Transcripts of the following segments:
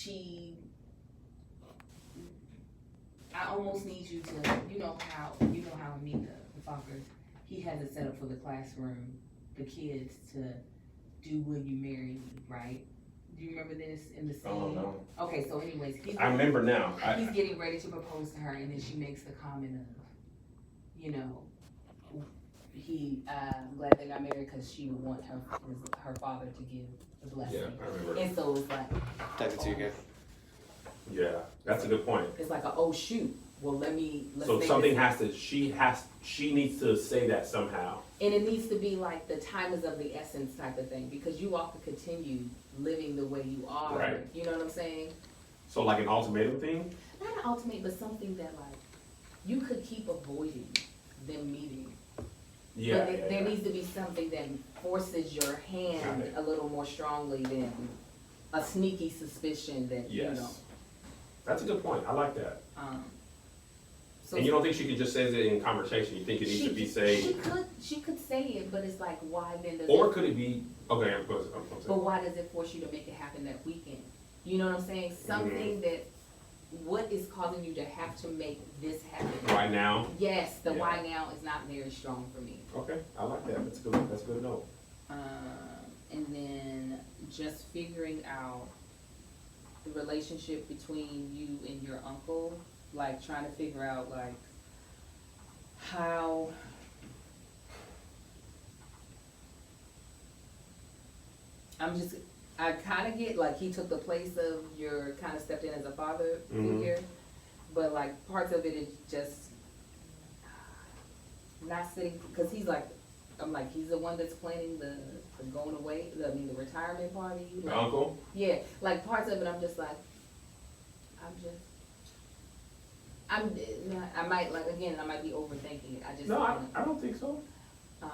I almost need you to, you know how Amika, the Fokker, he has it set up for the classroom, the kids to do Will You Marry Me, right? Do you remember this in the scene? Oh, no. Okay, so anyways, I remember now. He's getting ready to propose to her, and then she makes the comment of, you know, I'm glad they got married because she would want her father to give the blessing. Yeah, I remember. And so it's like, Type it to you again. Yeah, that's a good point. it's like oh shoot. Well, let's So make something this. she needs to say that somehow. And it needs to be like the time is of the essence type of thing, because you all could continue living the way you are. Right. You know what I'm saying? So like an ultimatum thing? Not an ultimate, but something that like you could keep avoiding them meeting. Yeah. But there needs to be something that forces your hand Got it. a little more strongly than a sneaky suspicion that, Yes. you know. That's a good point. I like that. So And you don't think she could just say it in conversation? You think it needs to be said? She could say it, but it's like, why then does Or it, could it be, okay, I'm but saying. why does it force you to make it happen that weekend? You know what I'm saying? Something that, what is causing you to have to make this happen? Right now? Yes, the Yeah. why now is not very strong for me. Okay, I like that. That's good. That's good to know. And then just figuring out the relationship between you and your uncle, like trying to figure out like how I kind of get like he took the place of your kind of stepped in as a father figure, but like parts of it is just not sitting, because he's like, I'm like, he's the one that's planning the going away, the retirement party. The Like, uncle? yeah, like parts of it, I'm just like, I might, like, again, I might be overthinking it. I just, No, I don't think so. I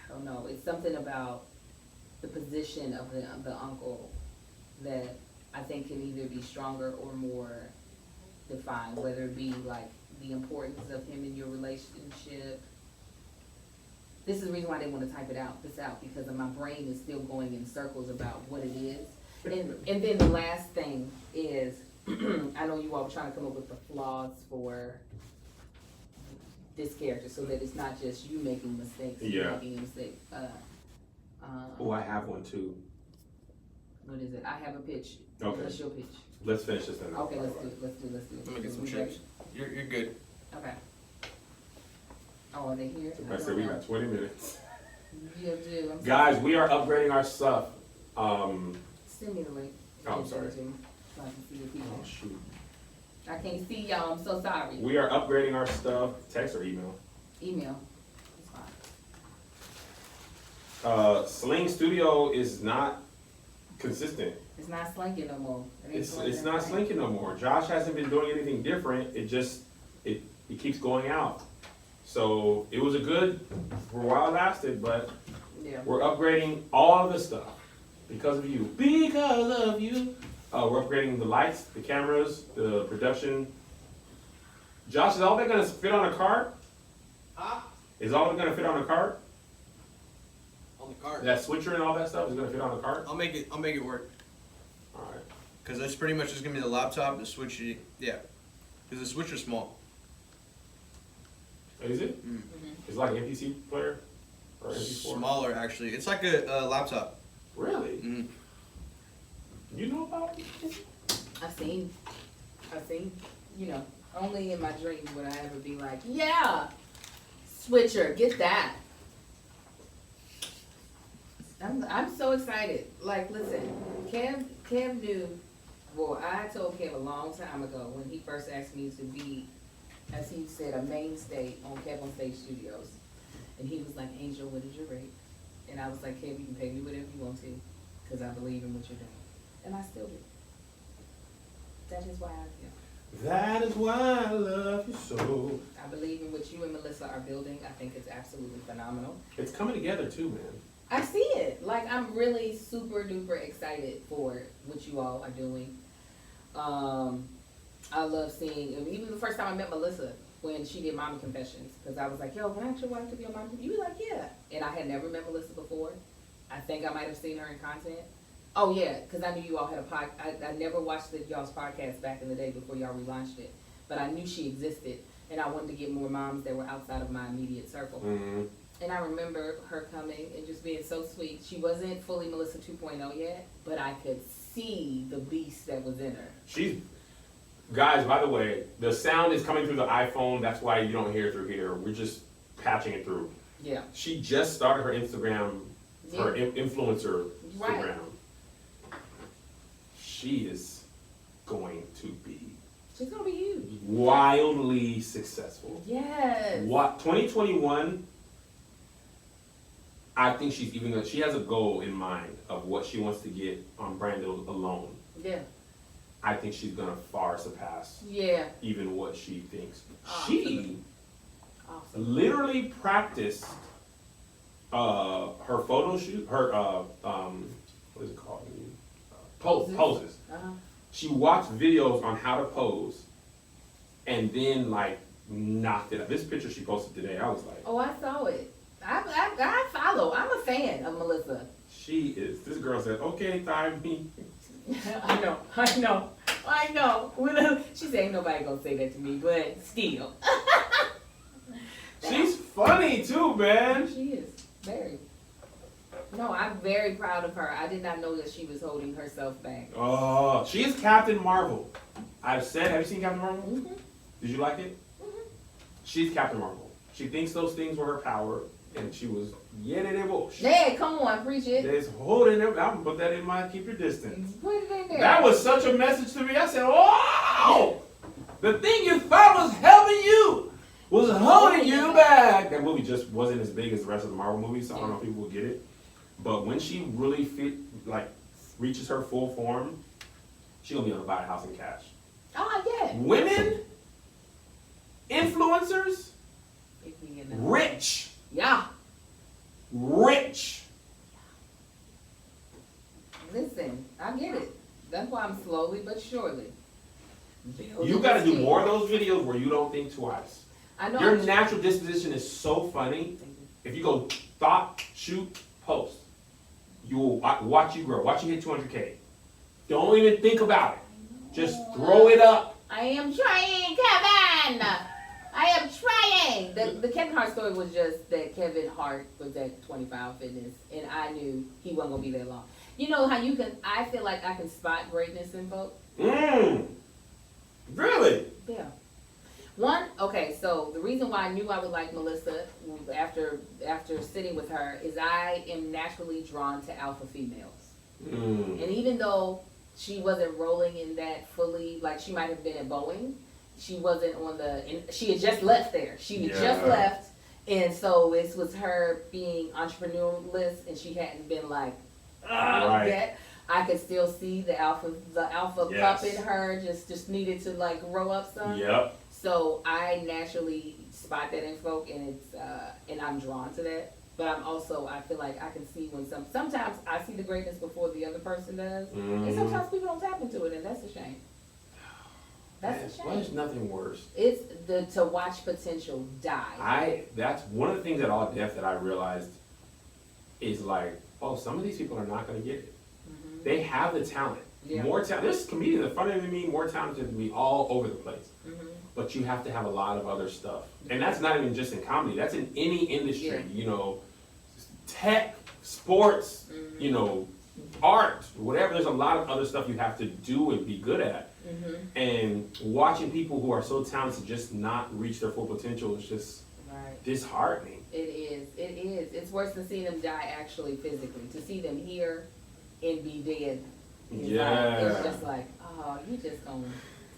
don't know. It's something about the position of the uncle that I think can either be stronger or more defined, whether it be like the importance of him in your relationship. This is the reason why I didn't want to type this out, because my brain is still going in circles about what it is. And then the last thing is, I know you all were trying to come up with the flaws for this character, so that it's not just you making mistakes, Yeah. making a mistake. Oh, I have one too. What is it? I have a pitch. Okay. What's your pitch? Let's finish this then. Okay, let's do it. Let me get some We chips. You're good. Okay. Oh, are they here? I said we got 20 minutes. You do. I'm Guys, we are upgrading our stuff. Send me the link. Oh, I'm sorry. So I can see the people. Oh, shoot. I can't see y'all. I'm so sorry. We are upgrading our stuff. Text or email. Email. It's fine. Sling Studio is not consistent. It's not slinking no more. It ain't It's not slinking no more. Josh hasn't been doing anything different. It just, it keeps going out. So it was for a while it lasted, but Yeah. we're upgrading all of the stuff because of you. Because of you. We're upgrading the lights, the cameras, the production. Josh, is all that gonna fit on a cart? Huh? Is all of it gonna fit on a cart? On the cart. That switcher and all that stuff is gonna fit on a cart? I'll make it work. Alright. Cause that's pretty much just gonna be the laptop, the switch. Yeah. Cause the switcher's small. Is it? Mm. It's like an MPC player? Or MP4? Smaller actually. It's like a laptop. Really? Mm. You know about it? I've seen, only in my dreams would I ever be like, yeah, switcher, get that. I'm so excited. Like, listen, Kev knew, well, I told Kev a long time ago when he first asked me to be, as he said, a mainstay on Kev on Stage Studios. And he was like, Angel, what is your rate? And I was like, Kev, you can pay me whatever you want to, because I believe in what you're doing. And I still do. That is why I feel. That is why I love you so. I believe in what you and Melissa are building. I think it's absolutely phenomenal. It's coming together too, man. I see it. Like, I'm really super duper excited for what you all are doing. I love seeing, even the first time I met Melissa, when she did Mommy Confessions, because I was like, yo, can I ask your wife to be on Mommy Confessions? You were like, yeah. And I had never met Melissa before. I think I might have seen her in content. Oh yeah, because I knew you all had a I never watched y'all's podcast back in the day before y'all relaunched it, but I knew she existed, and I wanted to get more moms that were outside of my immediate circle. Mm-hmm. And I remember her coming and just being so sweet. She wasn't fully Melissa 2.0 yet, but I could see the beast that was in her. She's, guys, by the way, the sound is coming through the iPhone. That's why you don't hear it through here. We're just patching it through. Yeah. She just started her Instagram, her influencer Right. Instagram. She is going to be She's gonna be huge. wildly successful. Yes. What 2021? I think she's even. She has a goal in mind of what she wants to get on Brando alone. Yeah. I think she's gonna far surpass Yeah. even what she thinks. Awesome. She Awesome. literally practiced her photo shoot, her what is it called? Poses. Uh-huh. She watched videos on how to pose, and then like knocked it out. This picture she posted today, I was like, Oh, I saw it. I follow. I'm a fan of Melissa. she is. This girl said, "Okay, thigh me." I know. She said ain't nobody gonna say that to me, but still. She's funny too, man. She is. Very. No, I'm very proud of her. I did not know that she was holding herself back. Oh, she is Captain Marvel. I've said, have you seen Captain Marvel? Mm-hmm. Did you like it? Mm-hmm. She's Captain Marvel. She thinks those things were her power, and she was Yeah, come on, preach it. There's holding it. I'm gonna put that in my keep your distance. Put it in there. That was such a message to me. I said, "Oh, the thing you thought was helping you was holding you back." That movie just wasn't as big as the rest of the Marvel movies, so I don't know if people will get it. But when she really reaches her full form, she gonna be able to buy a house in cash. Oh yeah. Women, influencers, rich, Yeah. rich. Listen, I get it. That's why I'm slowly but surely. You got to do more of those videos where you don't think twice. I know. Your natural disposition is so funny. If you go thought, shoot, post, you will watch you grow. Watch you hit 200K. Don't even think about it. Just throw it up. I am trying, Kevin. I am trying. The Kevin Hart story was just that Kevin Hart was at 25 Fitness, and I knew he wasn't gonna be there long. You know how you can? I feel like I can spot greatness in folk. Really? Yeah. Okay, so the reason why I knew I would like Melissa after sitting with her is I am naturally drawn to alpha females. And even though she wasn't rolling in that fully, like she might have been at Boeing, she wasn't she had just left there. She had just left, and so this was her being entrepreneurialist, and she hadn't been like, yet. I could still see the alpha pup in her, just needed to like grow up some. Yep. So I naturally spot that in folk, and and I'm drawn to that. But I feel like I can see when sometimes I see the greatness before the other person does, and sometimes people don't tap into it, and that's a shame. That's a shame. Well, there's nothing worse. It's to watch potential die. That's one of the things at All Def that I realized is like, oh, some of these people are not going to get it. Mm-hmm. They have the talent. Yeah. More talent. There's comedians that are funnier than me, more talented than me, all over the place. Mm-hmm. But you have to have a lot of other stuff. And that's not even just in comedy. That's in any industry. Yeah. You know, tech, sports, you know, art, whatever. There's a lot of other stuff you have to do and be good at. Mm-hmm. And watching people who are so talented just not reach their full potential is just disheartening. It is. It's worse than seeing them die actually physically. To see them here and be dead. It's just like, oh, you just gonna.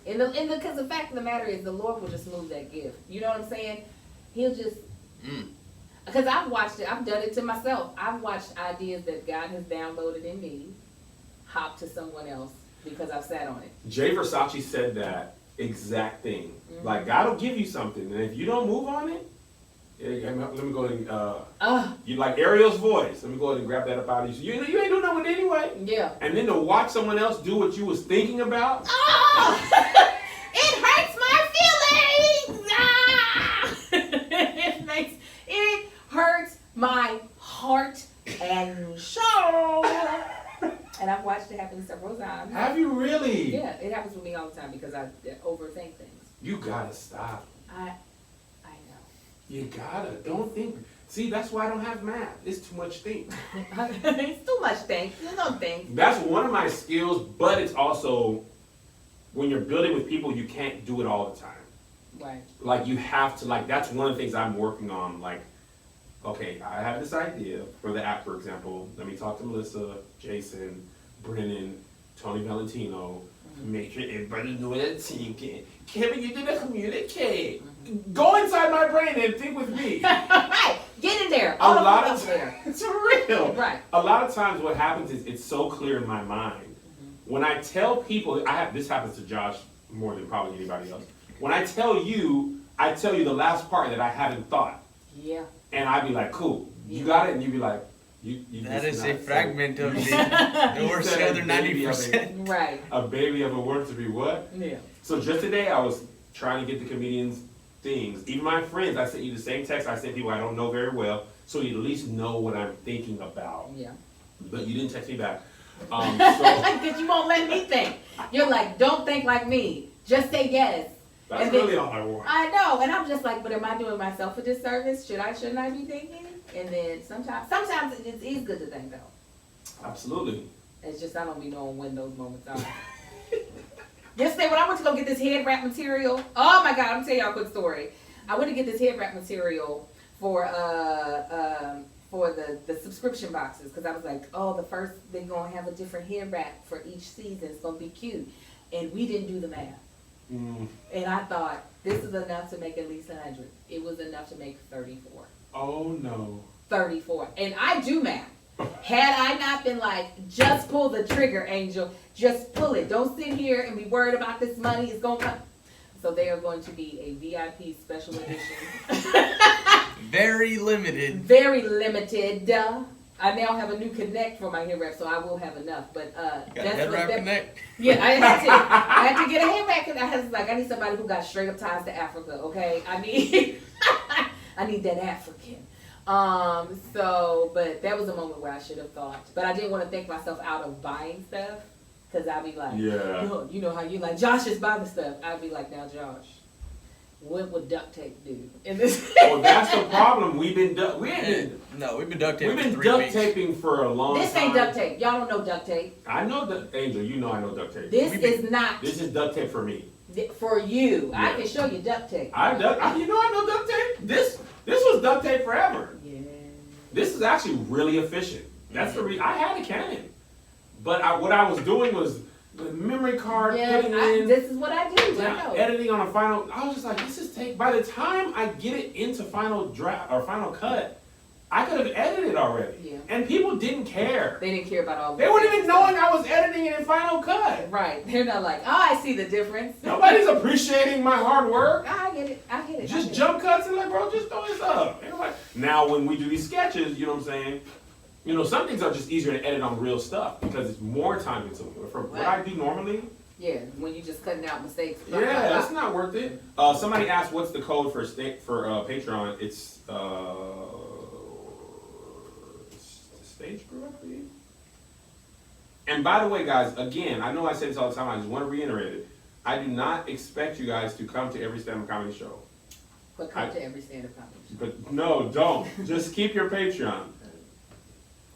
Because the fact of the matter is, the Lord will just move that gift. You know what I'm saying? He'll just. Because I've watched it. I've done it to myself. I've watched ideas that God has downloaded in me hop to someone else because I've sat on it. Jay Versace said that exact thing. Like, God will give you something, and if you don't move on it, let me go ahead you like Ariel's voice. Let me go ahead and grab that up out of you. You ain't doing nothing with it anyway. Yeah. And then to watch someone else do what you was thinking about. Oh! It hurts my feelings! It hurts my heart and soul. And I'm I've watched it happen several times. Have you really? Yeah, it happens with me all the time because I overthink things. You gotta stop. I know. You gotta. Don't think. See, that's why I don't have math. It's too much think. It's too much think. You don't think. That's one of my skills, but it's also when you're building with people, you can't do it all the time. Right. Like you have to, like, that's one of the things I'm working on. Like, okay, I have this idea for the app, for example. Let me talk to Melissa, Jason, Brennan, Tony Valentino, make sure everybody know what it's thinking. Kevin, you didn't communicate. Go inside my brain and think with me. Right. Get in there. A All lot of of them there. it's real. Right. A lot of times what happens is it's so clear in my mind. When I tell people, this happens to Josh more than probably anybody else. When I tell you the last part that I haven't thought. Yeah. And I'd be like, cool, you got it? And you'd be like, you That just is not a said- fragment of You the worst said the a other baby of 90%. Right. A baby of a word to be what? Yeah. So just today I was trying to get the comedians things. Even my friends, I sent you the same text I sent people I don't know very well, so you at least know what I'm thinking about. Yeah. But you didn't text me back. So Because you won't let me think. You're like, don't think like me. Just say yes. that's And then- really all I want. I know, and I'm just like, but am I doing myself a disservice? Shouldn't I be thinking? And then sometimes it is good to think though. Absolutely. It's just I don't be knowing when those moments are. Yesterday when I went to go get this head wrap material, oh my God, I'm gonna tell y'all a quick story. I went to get this head wrap material for the subscription boxes because I was like, oh, the first they're gonna have a different head wrap for each season. It's gonna be cute, and we didn't do the math. And I thought this is enough to make at least 100. It was enough to make 34. Oh no. 34. And I do math. Had I not been like, just pull the trigger, Angel, just pull it. Don't sit here and be worried about this money. It's going to come. So they are going to be a VIP special edition. Very limited. Very limited. I now have a new connect for my hair wrap, so I will have enough. But You got that's head what wrap that, connect. yeah, I had to get a hair wrap because I need somebody who got straight up ties to Africa. Okay, I need that African. But that was a moment where I should have thought, but I didn't want to think myself out of buying stuff because I'd be like, Yeah. you know how you like Josh just buy the stuff. I'd be like, now Josh, what would duct tape do in this? Well, that's the problem. We've been duct taping for 3 duct weeks. taping for a long time. This ain't duct tape. Y'all don't know duct tape. I know Angel. You know I know duct tape. This is not This is duct tape for me. for you. I Yeah. can show you duct tape. I know duct tape. This was duct tape forever. Yeah. This is actually really efficient. That's the reason I had a Canon, but what I was doing was the memory card putting in. This is what I do. I know. Editing on a final. I was just like, this is take. By the time I get it into final draft or final cut, I could have edited already. Yeah. And people didn't care. They didn't care about all. They weren't even knowing I was editing it in final cut. Right. They're not like, oh, I see the difference. Nobody's appreciating my hard work. I get it. I get it. Just jump cuts and like, bro, just throw this up. And I'm like, now when we do these sketches, you know what I'm saying? You know, some things are just easier to edit on real stuff because it's more time consuming. But for what I do normally, yeah, when you just cutting out mistakes. yeah, that's not worth it. Somebody asked what's the code for Patreon. It's stage crew, I believe. And by the way, guys, again, I know I say this all the time. I just want to reiterate it. I do not expect you guys to come to every stand-up comedy show. But come to every stand-up comedy. But no, don't. Just keep your Patreon.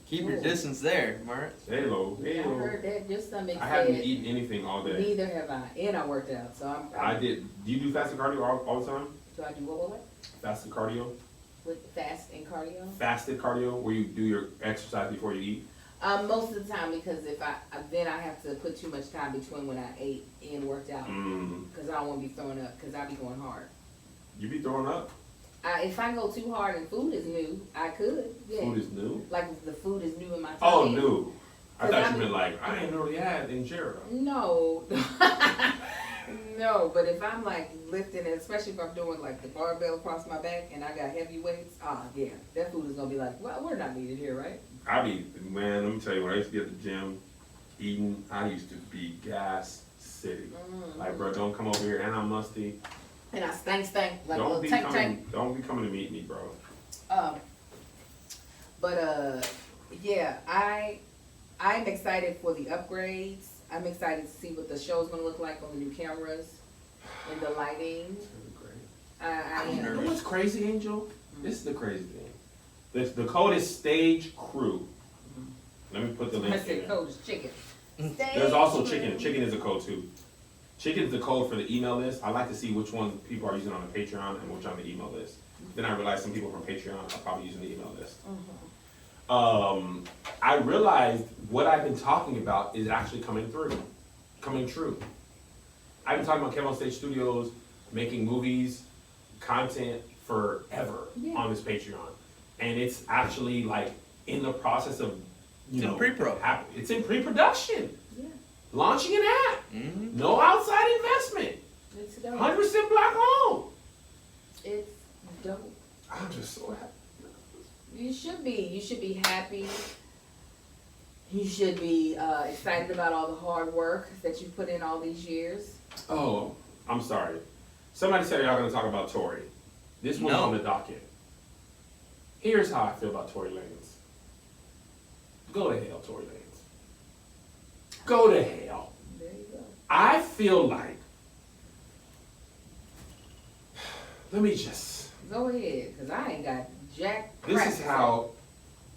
Keep your distance there, Mark. Say hello. Yeah, I heard that. Your stomach I haven't said, eaten anything all day. neither have I. And I worked out, so I did. Do you do fasted cardio all the time? Do I do what? Fasted cardio? With fast and cardio? Fasted cardio, where you do your exercise before you eat? Most of the time, because if I have to put too much time between when I ate and worked out. Because I don't want to be throwing up, because I be going hard. You be throwing up? If I go too hard and food is new, I could. Yeah. Food is new? Like if the food is new in my tummy. Oh, new. I 'Cause thought I you be- meant like, I didn't know they had injera. No. No, but if I'm like lifting, and especially if I'm doing like the barbell across my back and I got heavy weights, yeah, that food is gonna be like, well, we're not needed here, right? Man, let me tell you, when I used to be at the gym eating, I used to be gas city. Like, bro, don't come over here and I'm musty. And I stank like a Don't little be tank. Don't be coming to meet me, bro. Yeah, I'm excited for the upgrades. I'm excited to see what the show's gonna look like on the new cameras and the lighting. I You am. know what's crazy, Angel? This is the crazy thing. The code is stage crew. Let me put the I link in said there. code is chicken. There's also chicken. Chicken is a code too. Chicken is the code for the email list. I like to see which ones people are using on the Patreon and which on the email list. Then I realized some people from Patreon are probably using the email list. I realized what I've been talking about is actually coming true. I've been talking about Kevin on Stage Studios making movies, content forever on this Patreon, and it's actually like in the process of in pre-pro. It's in pre-production. Yeah. Launching an app. Mm-hmm. No outside investment. It's dope. 100% black owned. It's dope. I'm just so happy. You should be. You should be happy. You should be excited about all the hard work that you put in all these years. Oh, I'm sorry. Somebody said y'all gonna talk about Tory. This was on the docket. Here's how I feel about Tory Lanez. Go to hell, Tory Lanez. Go to hell. There you go. I feel like, let me just. Go ahead, cause I ain't got jack. This crap is to how.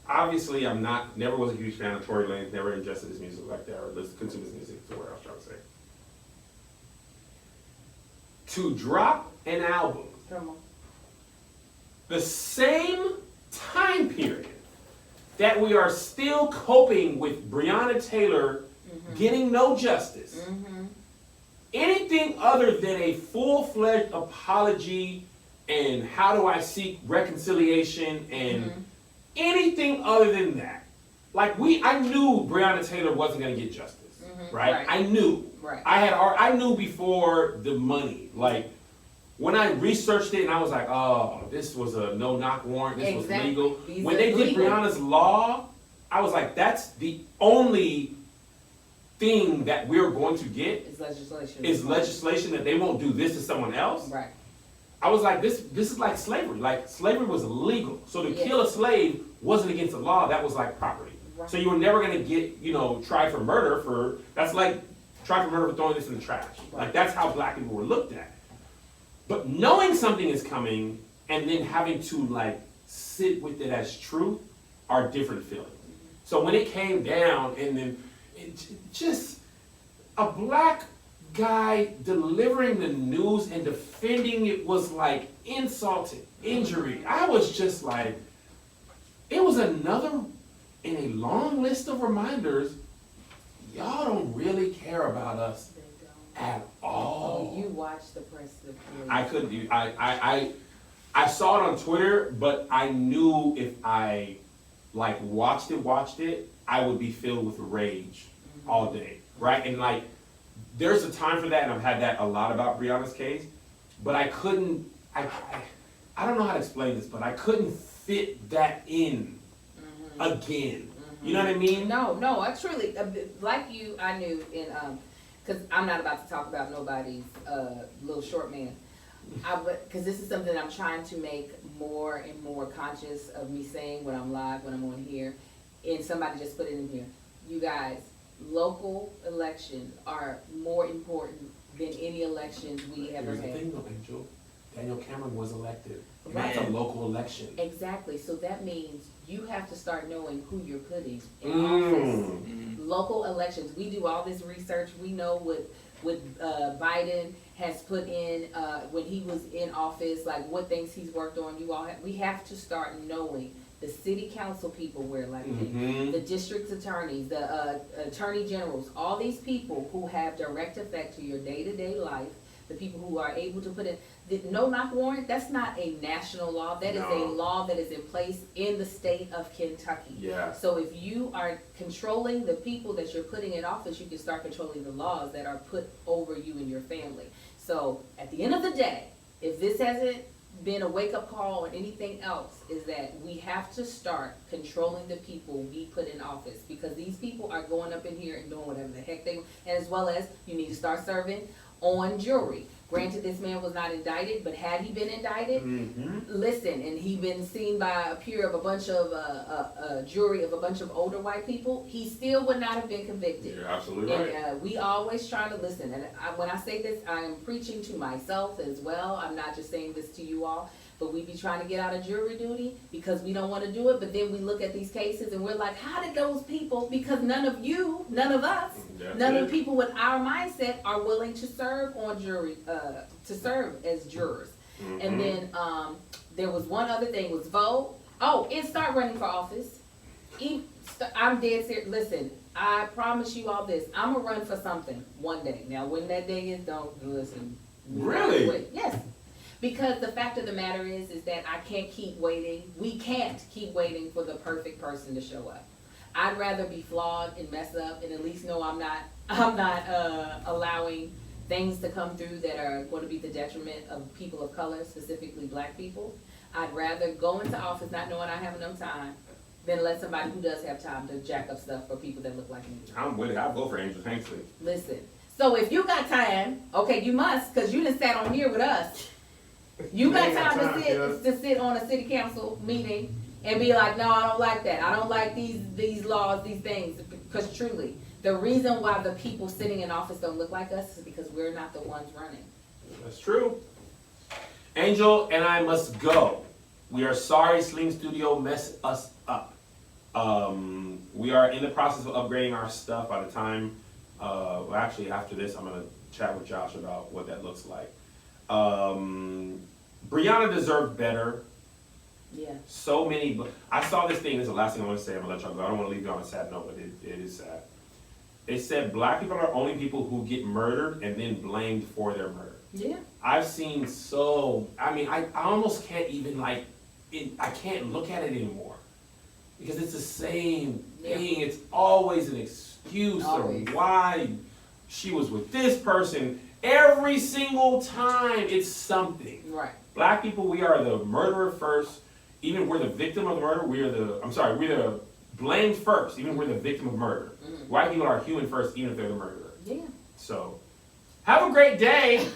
Obviously, never was a huge fan of Tory Lanez. Never ingested his music like that, or consumed his music. Is what I was trying to say. To drop an album say. Come on. the same time period that we are still coping with Breonna Taylor getting no justice, anything other than a full-fledged apology and how do I seek reconciliation and anything other than that, like I knew Breonna Taylor wasn't gonna get justice, right? I knew. Right. I knew before the money, like. When I researched it and I was like, oh, this was a no-knock warrant, this was legal. These When are they did legal. Breonna's law, I was like, that's the only thing that we're going to get It's legislation. is legislation that they won't do this to someone else. Right. I was like, this is like slavery. Like, slavery was illegal. So to kill a slave wasn't against the law, that was like property. Right. So you were never gonna get, tried for murder that's like, tried for murder for throwing this in the trash. Right. Like, that's how black people were looked at. But knowing something is coming and then having to like sit with it as truth are different feelings. So when it came down and then just a black guy delivering the news and defending it was like insult to injury. I was just like, it was another in a long list of reminders, y'all don't really care about us at all. Oh, you watched the press release. I couldn't. I saw it on Twitter, but I knew if I like watched it, I would be filled with rage all day, right? And like, there's a time for that, and I've had that a lot about Breonna's case, but I couldn't. I don't know how to explain this, but I couldn't fit that in again. You know what I mean? No, I truly, like you, I knew in, because I'm not about to talk about nobody's little short man. Because this is something I'm trying to make more and more conscious of me saying when I'm live, when I'm on here. And somebody just put it in here. You guys, local elections are more important than any elections we have ever Here's the had. thing though, Angel. Daniel Cameron was elected. And Right. that's a local election. Exactly. So that means you have to start knowing who you're putting in office. Local elections. We do all this research. We know what Biden has put in when he was in office, like what things he's worked on. We have to start knowing the city council people we're electing, the district attorneys, the attorney generals, all these people who have direct effect to your day-to-day life, the people who are able to put in the no-knock warrant. That's not a national law. That is a law that is in place in the state of Kentucky. Yeah. So if you are controlling the people that you're putting in office, you can start controlling the laws that are put over you and your family. So at the end of the day, if this hasn't been a wake-up call or anything else, is that we have to start controlling the people we put in office, because these people are going up in here and doing whatever the heck they want. And as well as you need to start serving on jury. Granted, this man was not indicted, but had he been indicted, listen, and he been seen by a peer of a bunch of, a jury of a bunch of older white people, he still would not have been convicted. You're absolutely right. And we always try to listen, and when I say this, I am preaching to myself as well. I'm not just saying this to you all, but we be trying to get out of jury duty because we don't want to do it, but then we look at these cases and we're like, how did those people, because none of us, none of the people with our mindset are willing to serve on jury, to serve as jurors. And then there was one other thing, was vote. Oh, and start running for office. I'm dead serious. Listen, I promise you all this. I'm gonna run for something one day. Now, when that day is, don't listen. Really? Yes. Because the fact of the matter is that I can't keep waiting. We can't keep waiting for the perfect person to show up. I'd rather be flawed and mess up and at least know I'm not allowing things to come through that are going to be the detriment of people of color, specifically black people. I'd rather go into office not knowing I have enough time than let somebody who does have time to jack up stuff for people that look like me. I'm with it. I'll vote for Angel Hanksley. Listen, so if you got time, okay, you must, because you done sat on here with us. You got time to sit on a city council meeting and be like, no, I don't like that. I don't like these laws, these things. Because truly, the reason why the people sitting in office don't look like us is because we're not the ones running. That's true. Angel and I must go. We are sorry Sling Studio messed us up. We are in the process of upgrading our stuff. By the time, well, actually after this, I'm going to chat with Josh about what that looks like. Brianna deserved better. Yeah. So many, I saw this thing, this is the last thing I want to say, I'm going to let y'all go. I don't want to leave you on a sad note, but it is sad. They said black people are only people who get murdered and then blamed for their murder. Yeah. I've seen I almost can't even I can't look at it anymore. Because it's the same thing. It's always an excuse of why she was with this person. Every single time it's something. Right. Black people, we are the murderer first. Even we're the victim of the murder. We're the blamed first. Even we're the victim of murder. White people are human first, even if they're the murderer. Yeah. So, have a great day.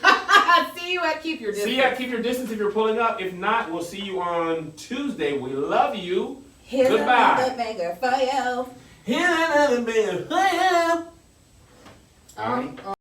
See you at Keep Your Distance. See you at Keep Your Distance if you're pulling up. If not, we'll see you on Tuesday. We love you. Here's Goodbye. another banger for you. Here's another banger for you.